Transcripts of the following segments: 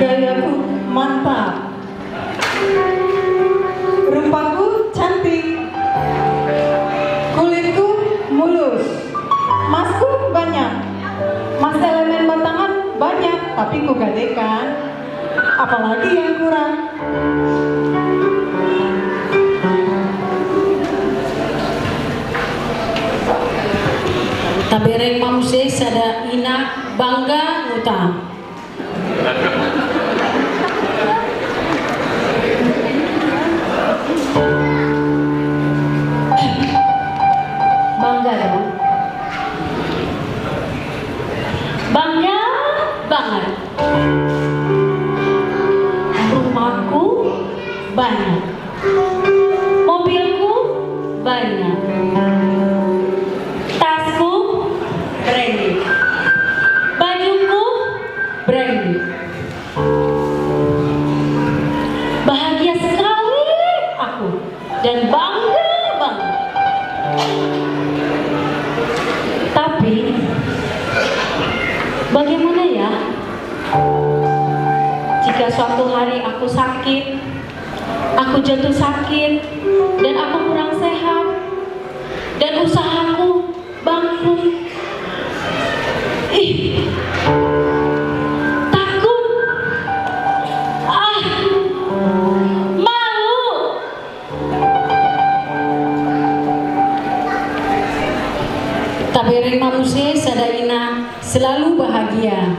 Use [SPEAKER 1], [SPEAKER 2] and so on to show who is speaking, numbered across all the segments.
[SPEAKER 1] Gayaku mantap, rupaku cantik, kulitku mulus, emasku banyak, mas elemen batangan banyak, tapi ku gadekan. Apalagi yang kurang?
[SPEAKER 2] Tabereng mamuse sada ina bangga ngutang. Bangga dong. Bangga banget. Rumahku banyak. Mobilku banyak. Tasku branded. Bajuku branded. Bahagia sekali aku dan bangga banget. Tapi bagaimana ya jika suatu hari aku sakit, aku jatuh sakit, dan aku kurang sehat, dan usahaku bangkrut? Ih, takut, malu. Tabereng mamuse sadaina selalu bahagia.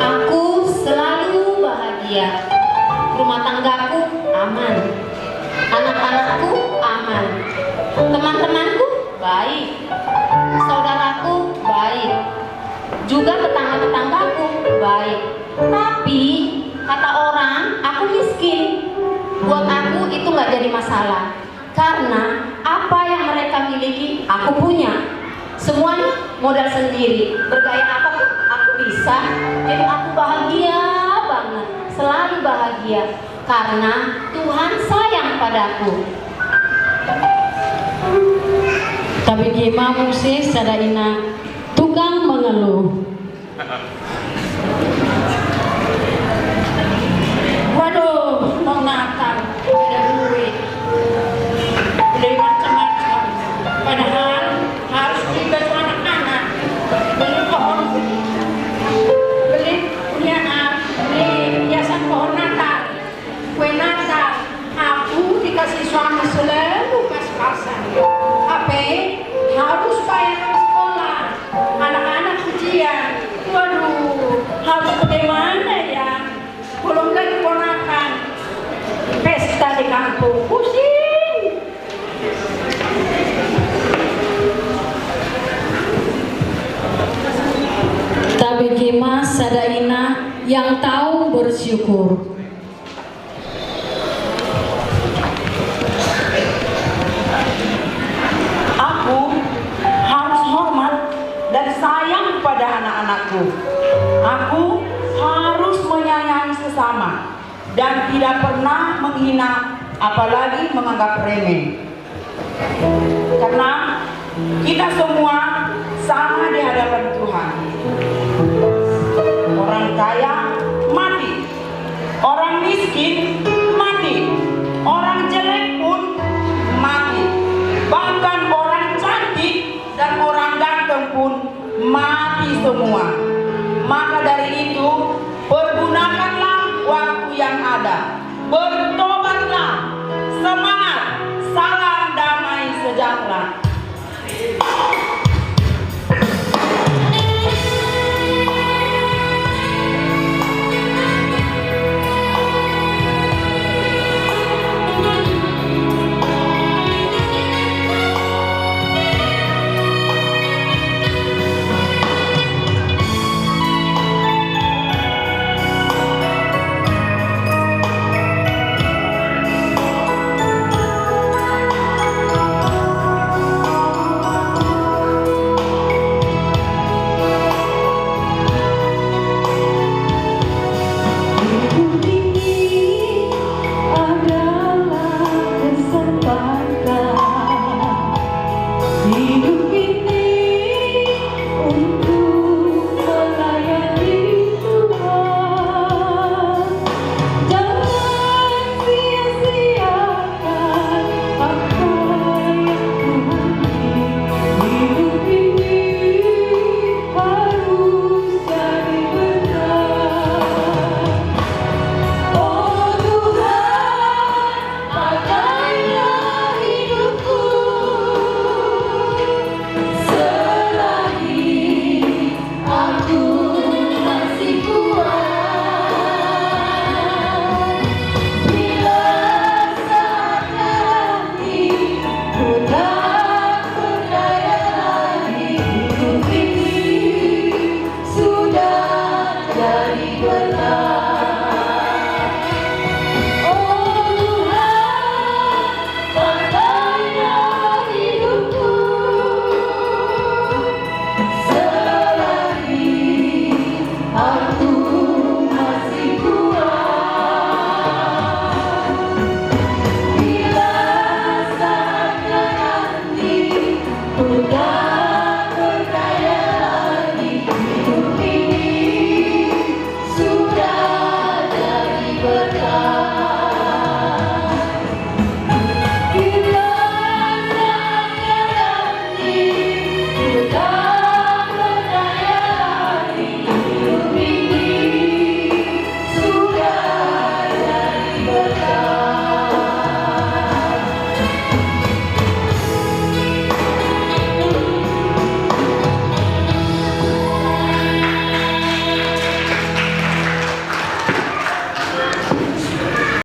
[SPEAKER 2] Aku selalu bahagia. Rumah tanggaku aman. Anak-anakku aman. Teman-temanku baik. Saudaraku baik. Juga tetangga-tetanggaku baik. Tapi kata orang, aku miskin. Buat aku itu nggak jadi masalah. Karena apa yang mereka miliki, aku punya. Semuanya modal sendiri. Bergaya apapun aku bisa. Jadi aku bahagia banget. Selalu bahagia. Karena Tuhan sayang padaku. Tapi gimana sih sadaina tukang mengeluh. Waduh, mau Natal, ada duit, beli macam-macam. Padahal harus beli baju anak-anak, beli pohon, beli beli hiasan pohon Natal, kue Natal. Aku dikasih suami selalu pas-pasan. Apa? Harus bayar sekolah, anak-anak ujian. Waduh, harus bagaimana ya? Belum lagi ponakan, pesta di kampung, pusing. Tapi Kimas sadaina yang tahu bersyukur.
[SPEAKER 1] Aku harus hormat dan sayang pada anak-anakku. Aku harus menyayangi sesama dan tidak pernah menghina, apalagi menganggap remeh. Karena kita semua sama di hadapan Tuhan. Orang kaya mati, orang miskin